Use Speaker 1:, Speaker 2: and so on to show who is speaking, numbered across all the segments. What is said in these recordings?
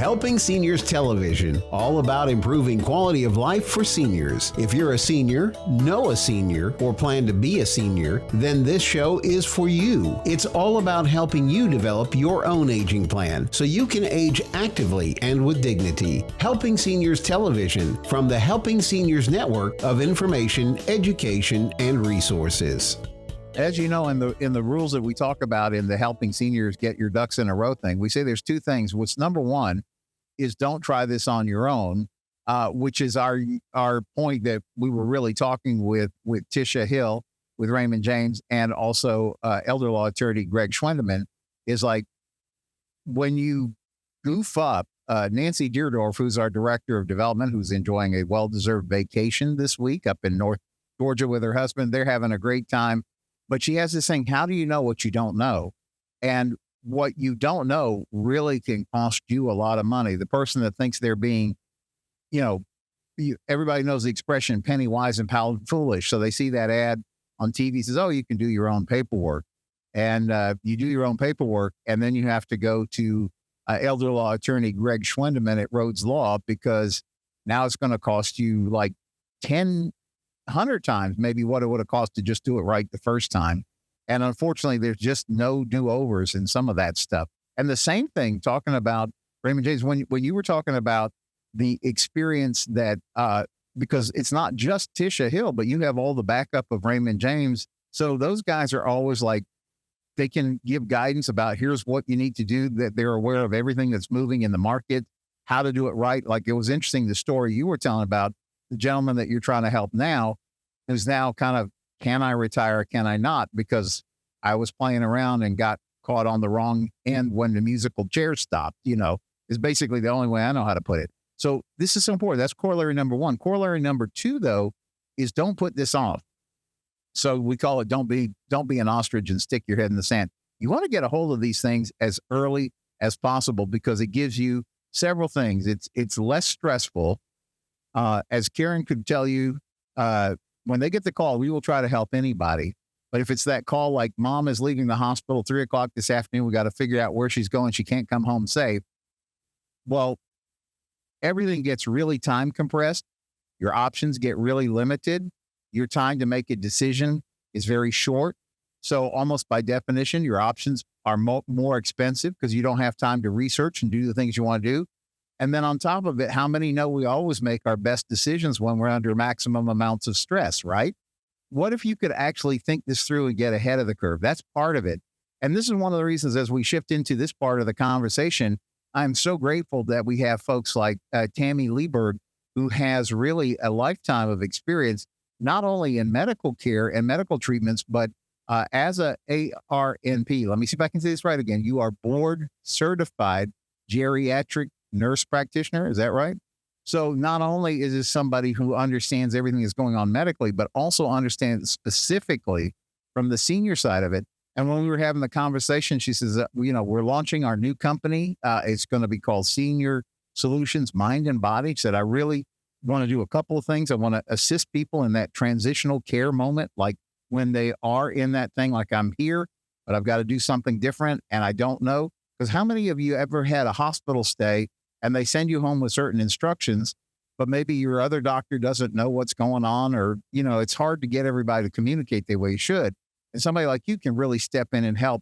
Speaker 1: Helping Seniors Television, all about improving quality of life for seniors. If you're a senior, know a senior, or plan to be a senior, then this show is for you. It's all about helping you develop your own aging plan so you can age actively and with dignity. Helping Seniors Television from the Helping Seniors Network of information, education, and resources.
Speaker 2: As you know, in the rules that we talk about in the Helping Seniors Get Your Ducks in a Row thing, we say there's two things. What's number one is don't try this on your own, which is our point that we were really talking with Tisha Hill, with Raymond James, and also elder law attorney Greg Schwendeman, is like when you goof up, Nancy Deerdorf, who's our director of development, who's enjoying a well-deserved vacation this week up in North Georgia with her husband. They're having a great time. But she has this thing, how do you know what you don't know? And what you don't know really can cost you a lot of money. The person that thinks they're being, everybody knows the expression penny wise and pound foolish. So they see that ad on TV, says, oh, you can do your own paperwork. And you do your own paperwork, and then you have to go to elder law attorney Greg Schwendeman at Rhodes Law, because now it's going to cost you like 100 times maybe what it would have cost to just do it right the first time. And unfortunately, there's just no do-overs in some of that stuff. And the same thing, talking about Raymond James, when you were talking about the experience that, because it's not just Tisha Hill, but you have all the backup of Raymond James. So those guys are always like, they can give guidance about here's what you need to do, that they're aware of everything that's moving in the market, how to do it right. Like, it was interesting, the story you were telling about the gentleman that you're trying to help now, who's now kind of, can I retire? Can I not? Because I was playing around and got caught on the wrong end when the musical chair stopped, is basically the only way I know how to put it. So this is so important. That's corollary number one. Corollary number two, though, is don't put this off. So we call it don't be an ostrich and stick your head in the sand. You want to get a hold of these things as early as possible, because it gives you several things. It's less stressful. As Karen could tell you, when they get the call, we will try to help anybody. But if it's that call like mom is leaving the hospital 3:00 this afternoon, we got to figure out where she's going. She can't come home safe. Well, everything gets really time compressed. Your options get really limited. Your time to make a decision is very short. So almost by definition, your options are more expensive because you don't have time to research and do the things you want to do. And then on top of it, how many know we always make our best decisions when we're under maximum amounts of stress, right? What if you could actually think this through and get ahead of the curve? That's part of it. And this is one of the reasons, as we shift into this part of the conversation, I'm so grateful that we have folks like Tami Leeberg, who has really a lifetime of experience, not only in medical care and medical treatments, but as a ARNP. Let me see if I can say this right again. You are board certified geriatric nurse practitioner. Is that right? So not only is this somebody who understands everything that's going on medically, but also understands specifically from the senior side of it. And when we were having the conversation, she says, we're launching our new company. It's going to be called Senior Solutions Mind and Body. She said, I really want to do a couple of things. I want to assist people in that transitional care moment, like when they are in that thing, like I'm here, but I've got to do something different and I don't know. Because how many of you ever had a hospital stay and they send you home with certain instructions, but maybe your other doctor doesn't know what's going on, or, it's hard to get everybody to communicate the way you should. And somebody like you can really step in and help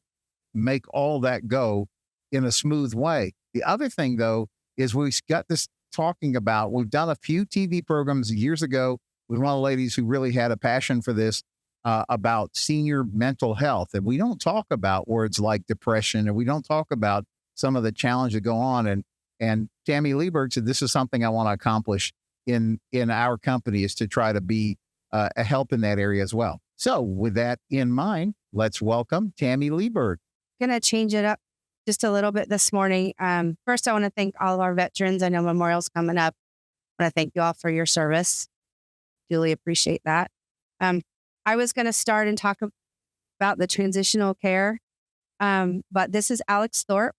Speaker 2: make all that go in a smooth way. The other thing, though, is we've got this talking about, we've done a few TV programs years ago with one of the ladies who really had a passion for this, about senior mental health. And we don't talk about words like depression, and we don't talk about some of the challenges that go on. And Tami Leeberg said, this is something I want to accomplish in our company, is to try to be a help in that area as well. So with that in mind, let's welcome Tami Leeberg.
Speaker 3: Going to change it up just a little bit this morning. First, I want to thank all of our veterans. I know Memorial's coming up. I want to thank you all for your service. Duly appreciate that. I was going to start and talk about the transitional care, but this is Alex Thorpe.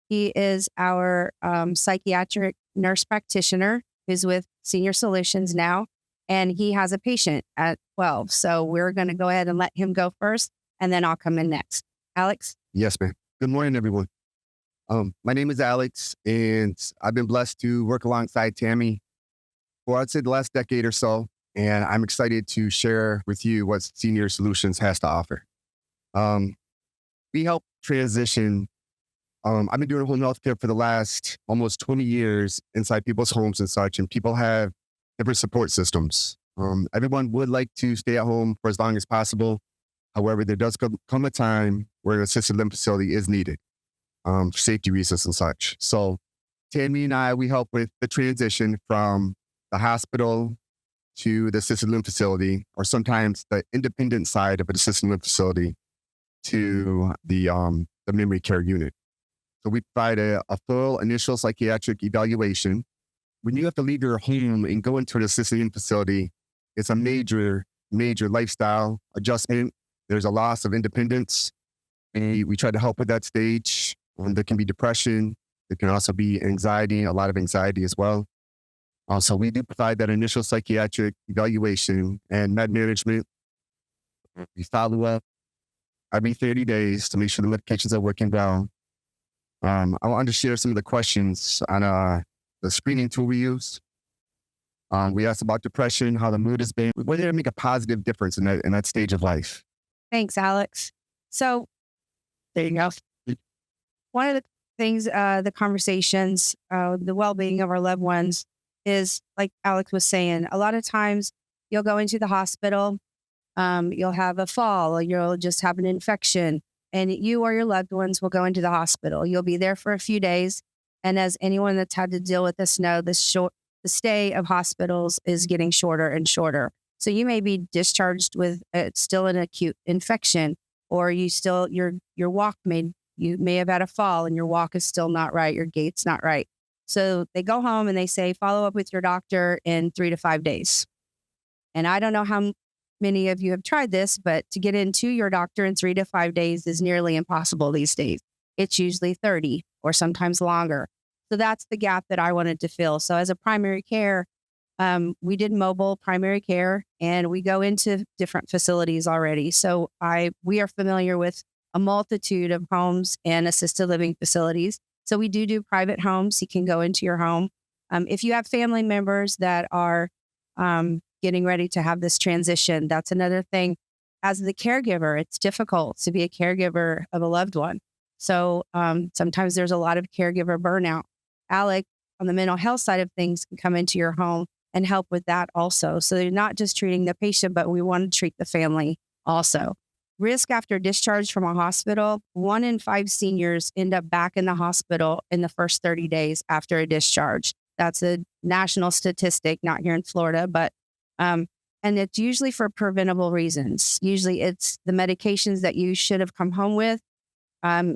Speaker 3: He is our psychiatric nurse practitioner who's with Senior Solutions now, and he has a patient at 12. So we're going to go ahead and let him go first, and then I'll come in next. Alex?
Speaker 4: Yes, ma'am. Good morning, everyone. My name is Alex, and I've been blessed to work alongside Tami for, I'd say, the last decade or so. And I'm excited to share with you what Senior Solutions has to offer. We help transition. I've been doing home healthcare for the last almost 20 years inside people's homes and such, and people have different support systems. Everyone would like to stay at home for as long as possible. However, there does come a time where an assisted living facility is needed for safety reasons and such. So Tami and I, we help with the transition from the hospital to the assisted living facility, or sometimes the independent side of an assisted living facility to the memory care unit. So we provide a full initial psychiatric evaluation. When you have to leave your home and go into an assisted living facility, it's a major lifestyle adjustment. There's a loss of independence. And we try to help with that stage. There can be depression. There can also be anxiety, a lot of anxiety as well. So we do provide that initial psychiatric evaluation and med management. We follow up every 30 days to make sure the medications are working well. I want to share some of the questions on the screening tool we use. We asked about depression, how the mood has been. We wanted to make a positive difference in that stage of life.
Speaker 3: Thanks, Alex. So there you go. One of the things, the conversations, the well-being of our loved ones is, like Alex was saying, a lot of times you'll go into the hospital, you'll have a fall, or you'll just have an infection, and you or your loved ones will go into the hospital. You'll be there for a few days. And as anyone that's had to deal with this know, the stay of hospitals is getting shorter and shorter. So you may be discharged with still an acute infection, or your walk you may have had a fall and your walk is still not right, your gait's not right. So they go home and they say, follow up with your doctor in 3 to 5 days. And I don't know how many of you have tried this, but to get into your doctor in 3 to 5 days is nearly impossible these days. It's usually 30 or sometimes longer. So that's the gap that I wanted to fill. So as a primary care, we did mobile primary care, and we go into different facilities already. So we are familiar with a multitude of homes and assisted living facilities. So we do private homes. You can go into your home. If you have family members that are getting ready to have this transition, that's another thing. As the caregiver, it's difficult to be a caregiver of a loved one. So sometimes there's a lot of caregiver burnout. Alex, on the mental health side of things, can come into your home and help with that also. So you're not just treating the patient, but we want to treat the family also. Risk after discharge from a hospital, 1 in 5 seniors end up back in the hospital in the first 30 days after a discharge. That's a national statistic, not here in Florida, but and it's usually for preventable reasons. Usually it's the medications that you should have come home with.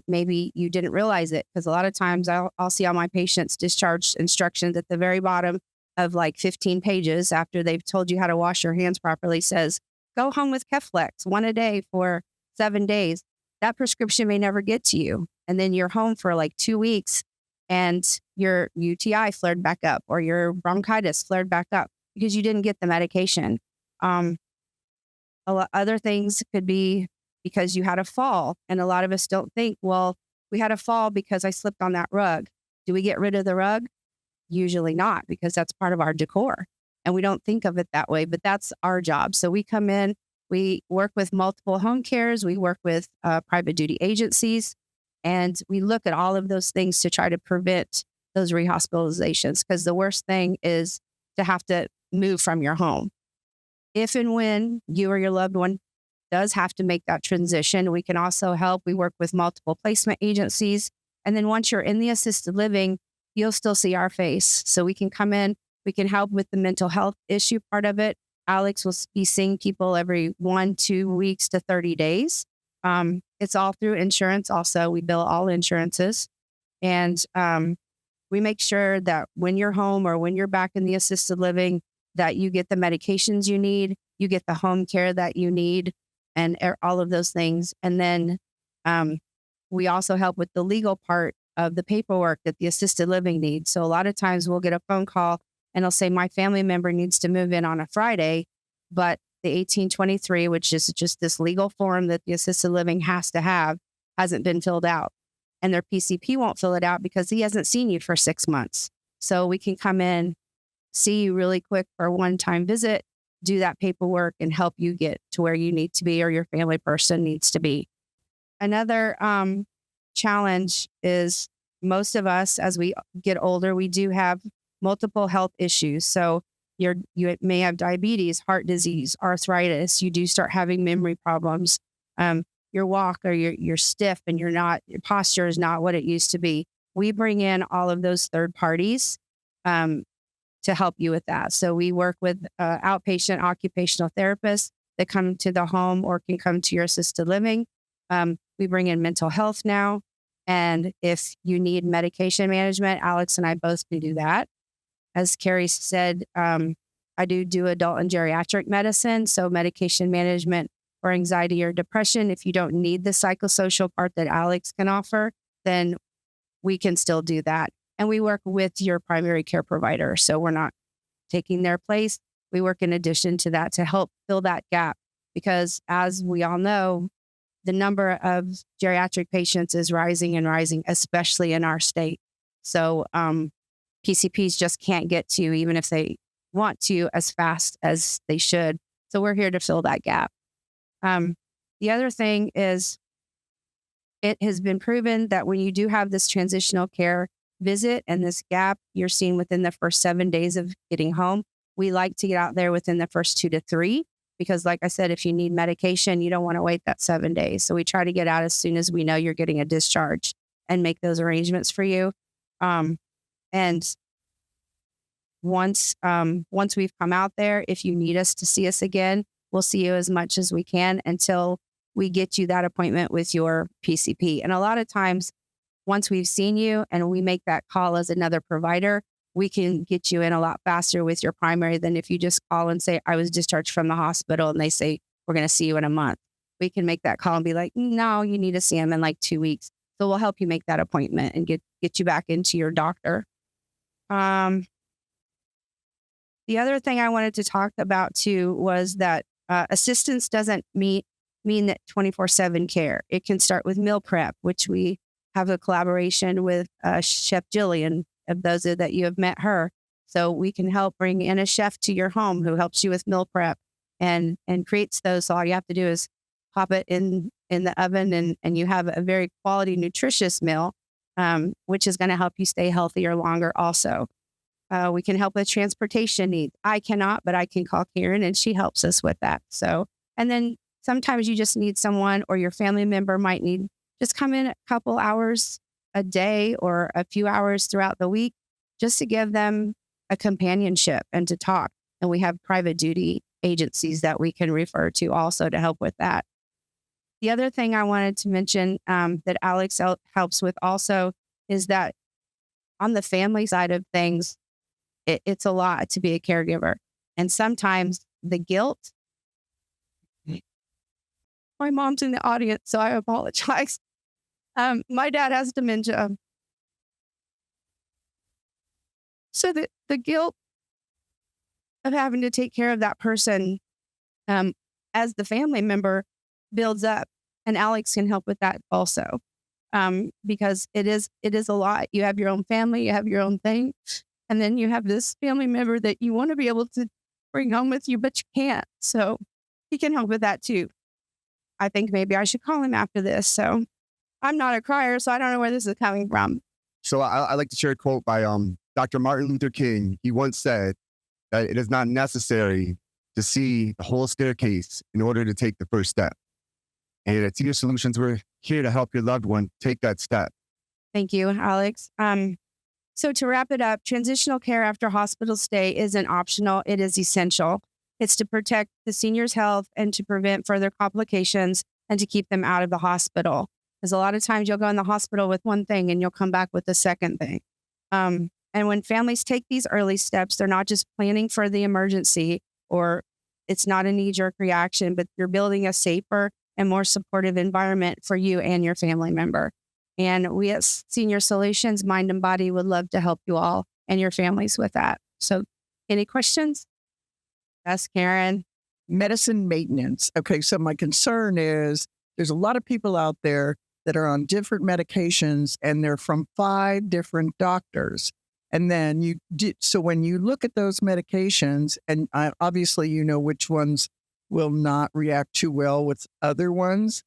Speaker 3: Maybe you didn't realize it, because a lot of times I'll see all my patients discharge instructions at the very bottom of like 15 pages after they've told you how to wash your hands properly, says, go home with Keflex 1 a day for 7 days. That prescription may never get to you. And then you're home for like 2 weeks and your UTI flared back up, or your bronchitis flared back up because you didn't get the medication. Other things could be because you had a fall. And a lot of us don't think, well, we had a fall because I slipped on that rug. Do we get rid of the rug? Usually not, because that's part of our decor. And we don't think of it that way, but that's our job. So we come in, we work with multiple home cares, we work with private duty agencies, and we look at all of those things to try to prevent those rehospitalizations, because the worst thing is to have to move from your home. If and when you or your loved one does have to make that transition, we can also help. We work with multiple placement agencies. And then once you're in the assisted living, you'll still see our face. So we can come in, we can help with the mental health issue part of it. Alex will be seeing people every 1-2 weeks to 30 days. It's all through insurance. Also, we bill all insurances. And we make sure that when you're home or when you're back in the assisted living, that you get the medications you need, you get the home care that you need, and all of those things. And then we also help with the legal part of the paperwork that the assisted living needs. So a lot of times we'll get a phone call and it'll say, my family member needs to move in on a Friday, but the 1823, which is just this legal form that the assisted living has to have, hasn't been filled out. and their PCP won't fill it out because he hasn't seen you for 6 months. So we can come in, see you really quick for a one-time visit, do that paperwork, and help you get to where you need to be or your family person needs to be. Another challenge is most of us, as we get older, we do have multiple health issues. So you may have diabetes, heart disease, arthritis. You do start having memory problems. Your walk or you're stiff and your posture is not what it used to be. We bring in all of those third parties to help you with that. So we work with outpatient occupational therapists that come to the home or can come to your assisted living. We bring in mental health now. And if you need medication management, Alex and I both can do that. As Kerry said, I do adult and geriatric medicine. So medication management for anxiety or depression. If you don't need the psychosocial part that Alex can offer, then we can still do that. And we work with your primary care provider. So we're not taking their place. We work in addition to that to help fill that gap. Because as we all know, the number of geriatric patients is rising and rising, especially in our state. So PCPs just can't get to, even if they want to, as fast as they should. So we're here to fill that gap. The other thing is it has been proven that when you do have this transitional care visit and this gap you're seeing within the first 7 days of getting home, we like to get out there within the first 2 to 3, because like I said, if you need medication, you don't want to wait that 7 days. So we try to get out as soon as we know you're getting a discharge and make those arrangements for you. And once we've come out there, if you need us to see us again, we'll see you as much as we can until we get you that appointment with your PCP. And a lot of times, once we've seen you and we make that call as another provider, we can get you in a lot faster with your primary than if you just call and say, I was discharged from the hospital, and they say, we're going to see you in a month. We can make that call and be like, no, you need to see him in like 2 weeks. So we'll help you make that appointment and get you back into your doctor. The other thing I wanted to talk about too was that assistance doesn't mean that 24/7 care. It can start with meal prep, which we have a collaboration with Chef Jillian, of those that you have met her. So we can help bring in a chef to your home who helps you with meal prep and creates those. So all you have to do is pop it in the oven and you have a very quality, nutritious meal, which is going to help you stay healthier longer also. We can help with transportation needs. I cannot, but I can call Karen and she helps us with that. So, and then sometimes you just need someone, or your family member might need, just come in a couple hours a day or a few hours throughout the week just to give them a companionship and to talk. And we have private duty agencies that we can refer to also to help with that. The other thing I wanted to mention that Alex helps with also is that on the family side of things, it's a lot to be a caregiver. And sometimes the guilt, my mom's in the audience, so I apologize. My dad has dementia. So the guilt of having to take care of that person as the family member builds up. And Alex can help with that also, because it is a lot. You have your own family, you have your own thing. And then you have this family member that you want to be able to bring home with you, but you can't. So he can help with that too. I think maybe I should call him after this. So I'm not a crier, so I don't know where this is coming from.
Speaker 4: So I like to share a quote by Dr. Martin Luther King. He once said that it is not necessary to see the whole staircase in order to take the first step. And at Senior Solutions, we're here to help your loved one take that step.
Speaker 3: Thank you, Alex. So to wrap it up, transitional care after hospital stay isn't optional. It is essential. It's to protect the senior's health and to prevent further complications and to keep them out of the hospital. Because a lot of times you'll go in the hospital with one thing and you'll come back with the second thing. And when families take these early steps, they're not just planning for the emergency, or it's not a knee-jerk reaction, but you're building a safer and more supportive environment for you and your family member. And we at Senior Solutions, Mind and Body, would love to help you all and your families with that. So any questions? Yes, Karen.
Speaker 5: Medicine maintenance. Okay, so my concern is there's a lot of people out there that are on different medications, and they're from 5 different doctors. And then so when you look at those medications, and obviously you know which ones will not react too well with other ones,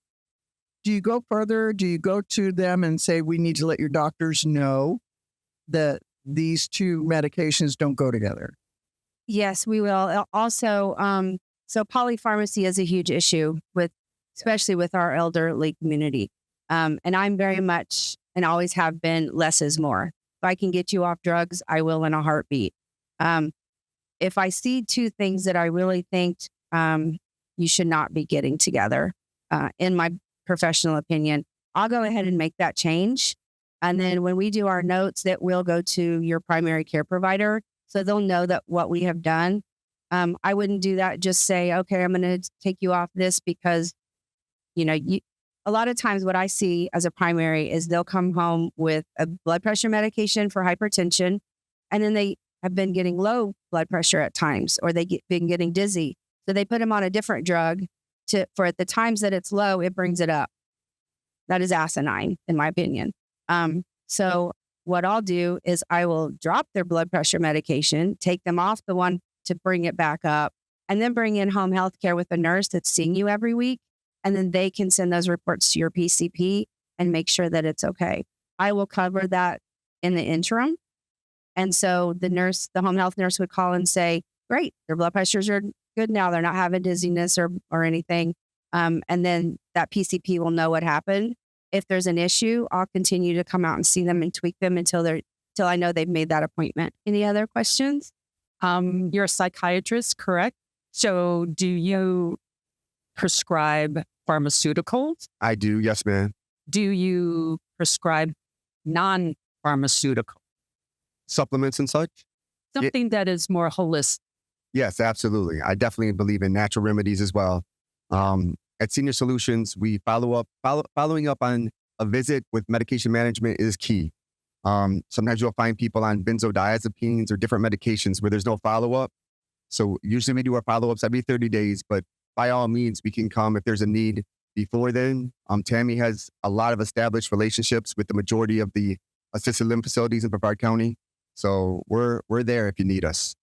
Speaker 5: do you go further? Do you go to them and say, we need to let your doctors know that these 2 medications don't go together?
Speaker 3: Yes, we will. Also, so polypharmacy is a huge issue especially with our elderly community. And I'm very much, and always have been, less is more. If I can get you off drugs, I will in a heartbeat. If I see 2 things that I really think you should not be getting together, in my professional opinion, I'll go ahead and make that change. And then when we do our notes, that will go to your primary care provider, so they'll know that what we have done. I wouldn't do that. Just say, okay, I'm going to take you off this because, a lot of times what I see as a primary is they'll come home with a blood pressure medication for hypertension, and then they have been getting low blood pressure at times, or been getting dizzy. So they put them on a different drug for at the times that it's low, it brings it up. That is asinine, in my opinion. So what I'll do is I will drop their blood pressure medication, take them off the one to bring it back up, and then bring in home health care with a nurse that's seeing you every week. And then they can send those reports to your PCP and make sure that it's okay. I will cover that in the interim. And so the home health nurse would call and say, great, their blood pressures are good now. They're not having dizziness or anything. And then that PCP will know what happened. If there's an issue, I'll continue to come out and see them and tweak them until I know they've made that appointment. Any other questions?
Speaker 6: You're a psychiatrist, correct? So do you prescribe pharmaceuticals?
Speaker 4: I do. Yes, ma'am.
Speaker 6: Do you prescribe non-pharmaceutical?
Speaker 4: Supplements and such?
Speaker 6: Something that is more holistic.
Speaker 4: Yes, absolutely. I definitely believe in natural remedies as well. At Senior Solutions, we following up on a visit with medication management is key. Sometimes you'll find people on benzodiazepines or different medications where there's no follow-up. So usually we do our follow-ups every 30 days, but by all means, we can come if there's a need before then. Tami has a lot of established relationships with the majority of the assisted living facilities in Brevard County. So we're there if you need us.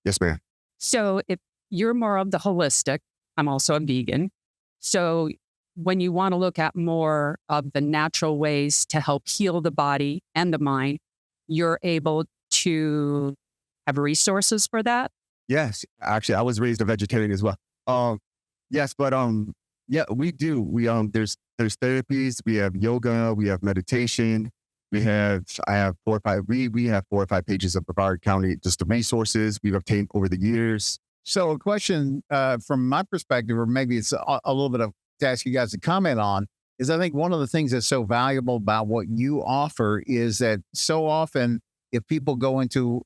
Speaker 4: Yes, ma'am.
Speaker 6: So if you're more of the holistic, I'm also a vegan. So when you want to look at more of the natural ways to help heal the body and the mind, you're able to have resources for that?
Speaker 4: Yes. Actually, I was raised a vegetarian as well. Yes, but yeah, we do. There's therapies, we have yoga, we have meditation, we have 4 or 5 pages of Brevard County, just the resources we've obtained over the years.
Speaker 2: So a question from my perspective, or maybe it's a little bit of to ask you guys to comment on, is I think one of the things that's so valuable about what you offer is that so often if people go into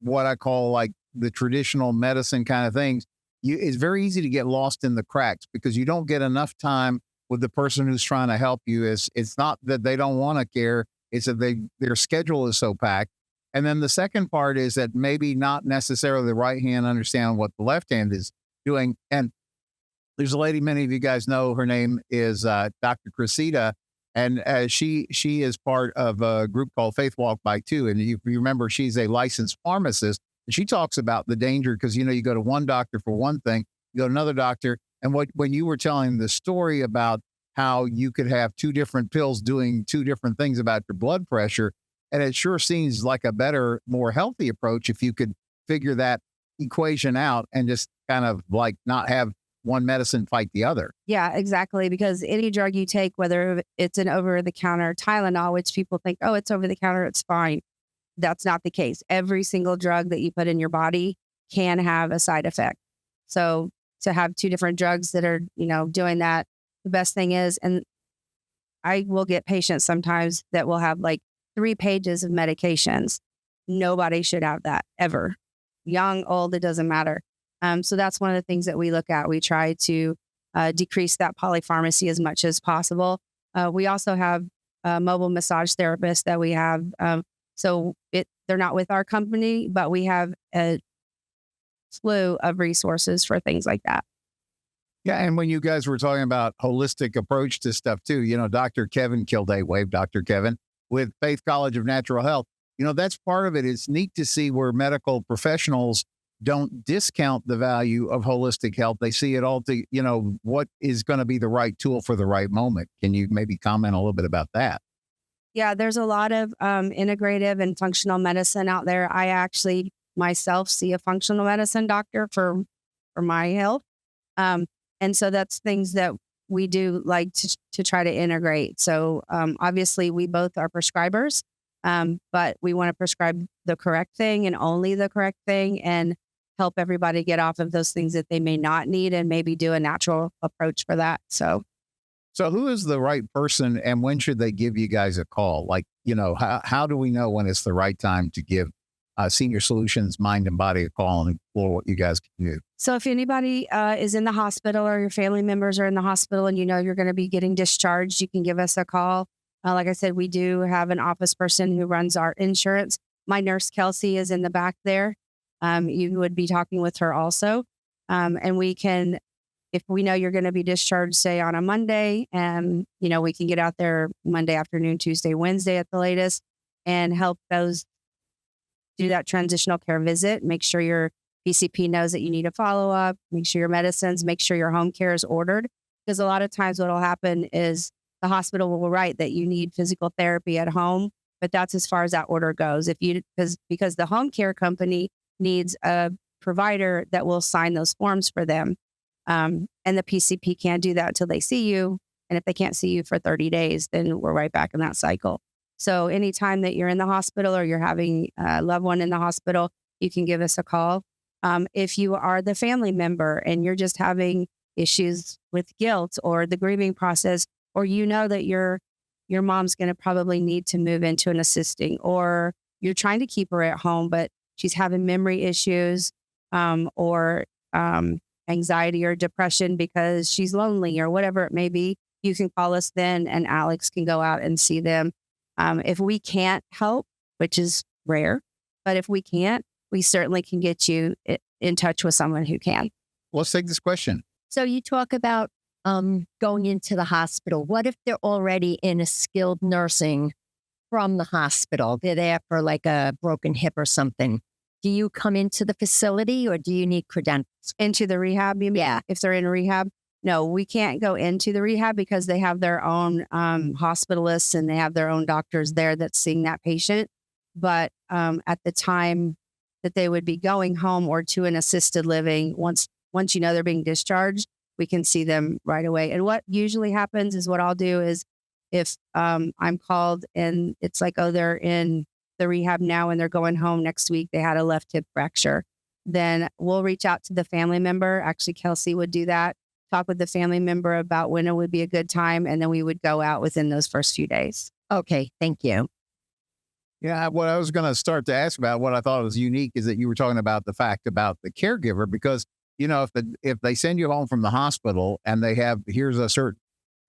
Speaker 2: what I call like the traditional medicine kind of things, it's very easy to get lost in the cracks because you don't get enough time with the person who's trying to help you. It's not that they don't want to care. It's that their schedule is so packed. And then the second part is that maybe not necessarily the right hand understand what the left hand is doing. And there's a lady many of you guys know. Her name is Dr. Cressida, and she is part of a group called Faith Walk by Two. And you remember she's a licensed pharmacist. And she talks about the danger because, you go to one doctor for one thing, you go to another doctor. And when you were telling the story about how you could have 2 different pills doing 2 different things about your blood pressure, and it sure seems like a better, more healthy approach if you could figure that equation out and just kind of like not have one medicine fight the other.
Speaker 3: Yeah, exactly. Because any drug you take, whether it's an over-the-counter Tylenol, which people think, oh, it's over-the-counter, it's fine. That's not the case. Every single drug that you put in your body can have a side effect. So to have 2 different drugs that are, doing that, the best thing is, and I will get patients sometimes that will have like 3 pages of medications. Nobody should have that ever. Young, old, it doesn't matter. So that's one of the things that we look at. We try to decrease that polypharmacy as much as possible. We also have mobile massage therapists that we have. So they're not with our company, but we have a slew of resources for things like that.
Speaker 2: Yeah, and when you guys were talking about holistic approach to stuff too, Dr. Kevin Kilday, wave Dr. Kevin, with Faith College of Natural Health, that's part of it. It's neat to see where medical professionals don't discount the value of holistic health. They see it all what is going to be the right tool for the right moment. Can you maybe comment a little bit about that?
Speaker 3: Yeah, there's a lot of integrative and functional medicine out there. I actually myself see a functional medicine doctor for my health. And so that's things that we do like to try to integrate. So obviously we both are prescribers, but we want to prescribe the correct thing and only the correct thing and help everybody get off of those things that they may not need and maybe do a natural approach for that. So
Speaker 2: who is the right person and when should they give you guys a call? Like, how do we know when it's the right time to give Senior Solutions Mind and Body a call and explore what you guys can do?
Speaker 3: So if anybody is in the hospital or your family members are in the hospital and you're going to be getting discharged, you can give us a call. Like I said, we do have an office person who runs our insurance. My nurse, Kelsey, is in the back there. You would be talking with her also. And we can, if we know you're going to be discharged, say on a Monday, and, we can get out there Monday afternoon, Tuesday, Wednesday at the latest, and help those do that transitional care visit. Make sure your PCP knows that you need a follow-up, make sure your medicines, make sure your home care is ordered. Because a lot of times what will happen is the hospital will write that you need physical therapy at home, but that's as far as that order goes. Because the home care company needs a provider that will sign those forms for them. And the PCP can't do that until they see you. And if they can't see you for 30 days, then we're right back in that cycle. So anytime that you're in the hospital or you're having a loved one in the hospital, you can give us a call. If you are the family member and you're just having issues with guilt or the grieving process, or that your mom's going to probably need to move into an assisting, or you're trying to keep her at home, but she's having memory issues or anxiety or depression because she's lonely or whatever it may be, you can call us then and Alex can go out and see them. If we can't help, which is rare, but if we can't, we certainly can get you in touch with someone who can.
Speaker 2: Let's take this question.
Speaker 7: So you talk about going into the hospital. What if they're already in a skilled nursing from the hospital? They're there for like a broken hip or something. Do you come into the facility or do you need credentials?
Speaker 3: Into the rehab, you mean?
Speaker 7: Yeah.
Speaker 3: If they're in rehab? No, we can't go into the rehab because they have their own hospitalists and they have their own doctors there that's seeing that patient. But at the time that they would be going home or to an assisted living, once they're being discharged, we can see them right away. And what usually happens is what I'll do is if I'm called and it's like, oh, they're in the rehab now and they're going home next week, they had a left hip fracture, then we'll reach out to the family member. Actually, Kelsey would do that. Talk with the family member about when it would be a good time. And then we would go out within those first few days.
Speaker 7: Okay, thank you.
Speaker 2: Yeah, what I was going to start to ask about, what I thought was unique is that you were talking about the fact about the caregiver, because, if they send you home from the hospital and they have, here's a certain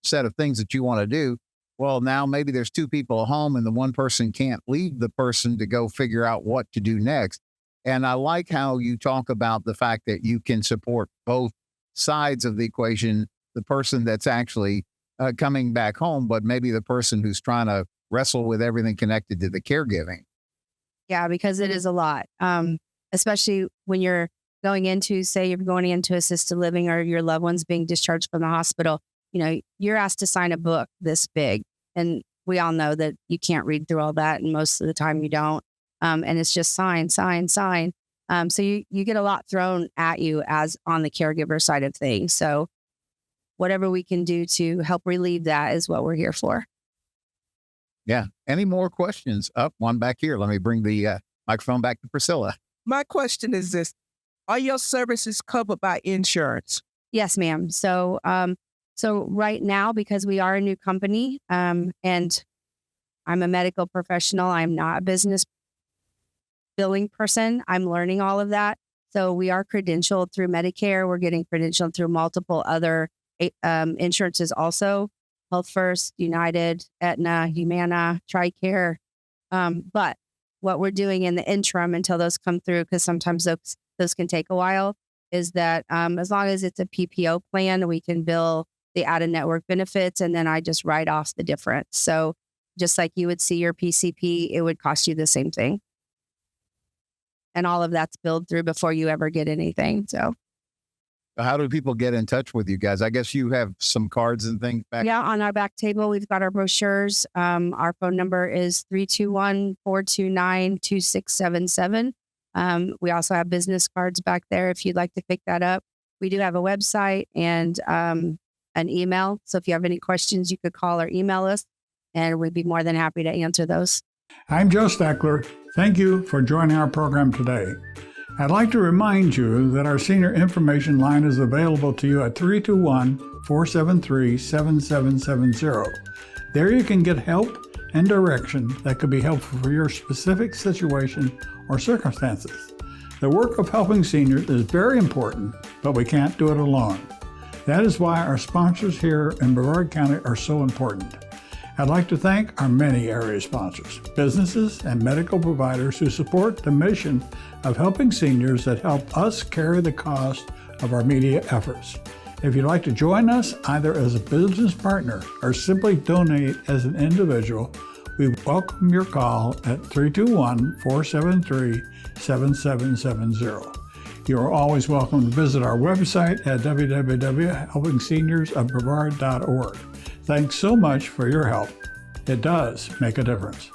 Speaker 2: set of things that you want to do, well, now maybe there's two people at home and the one person can't leave the person to go figure out what to do next. And I like how you talk about the fact that you can support both sides of the equation, the person that's actually coming back home, but maybe the person who's trying to wrestle with everything connected to the caregiving.
Speaker 3: Yeah, because it is a lot, especially when you're going into, say, you're going into assisted living or your loved one's being discharged from the hospital. You're asked to sign a book this big. And we all know that you can't read through all that. And most of the time you don't. And it's just sign. So you get a lot thrown at you as on the caregiver side of things. So whatever we can do to help relieve that is what we're here for.
Speaker 2: Yeah. Any more questions? One back here. Let me bring the microphone back to Priscilla.
Speaker 5: My question is this. Are your services covered by insurance?
Speaker 3: Yes, ma'am. So right now, because we are a new company and I'm a medical professional, I'm not a business billing person. I'm learning all of that. So we are credentialed through Medicare. We're getting credentialed through multiple other insurances also. Health First, United, Aetna, Humana, TRICARE. But what we're doing in the interim until those come through, because sometimes those can take a while, is that as long as it's a PPO plan, we can bill the out-of-network benefits, and then I just write off the difference. So just like you would see your PCP, it would cost you the same thing. And all of that's billed through before you ever get anything. So
Speaker 2: How do people get in touch with you guys? I guess you have some cards and things back.
Speaker 3: yeah, on our back table, we've got our brochures. Our phone number is 321-429-2677. We also have business cards back there if you'd like to pick that up. We do have a website and an email. So if you have any questions, you could call or email us, and we'd be more than happy to answer those.
Speaker 8: I'm Joe Steckler. Thank you for joining our program today. I'd like to remind you that our senior information line is available to you at 321-473-7770. There you can get help and direction that could be helpful for your specific situation or circumstances. The work of helping seniors is very important, but we can't do it alone. That is why our sponsors here in Brevard County are so important. I'd like to thank our many area sponsors, businesses, and medical providers who support the mission of helping seniors that help us carry the cost of our media efforts. If you'd like to join us either as a business partner or simply donate as an individual, we welcome your call at 321-473-7770. You are always welcome to visit our website at www.helpingseniorsofbrevard.org. Thanks so much for your help. It does make a difference.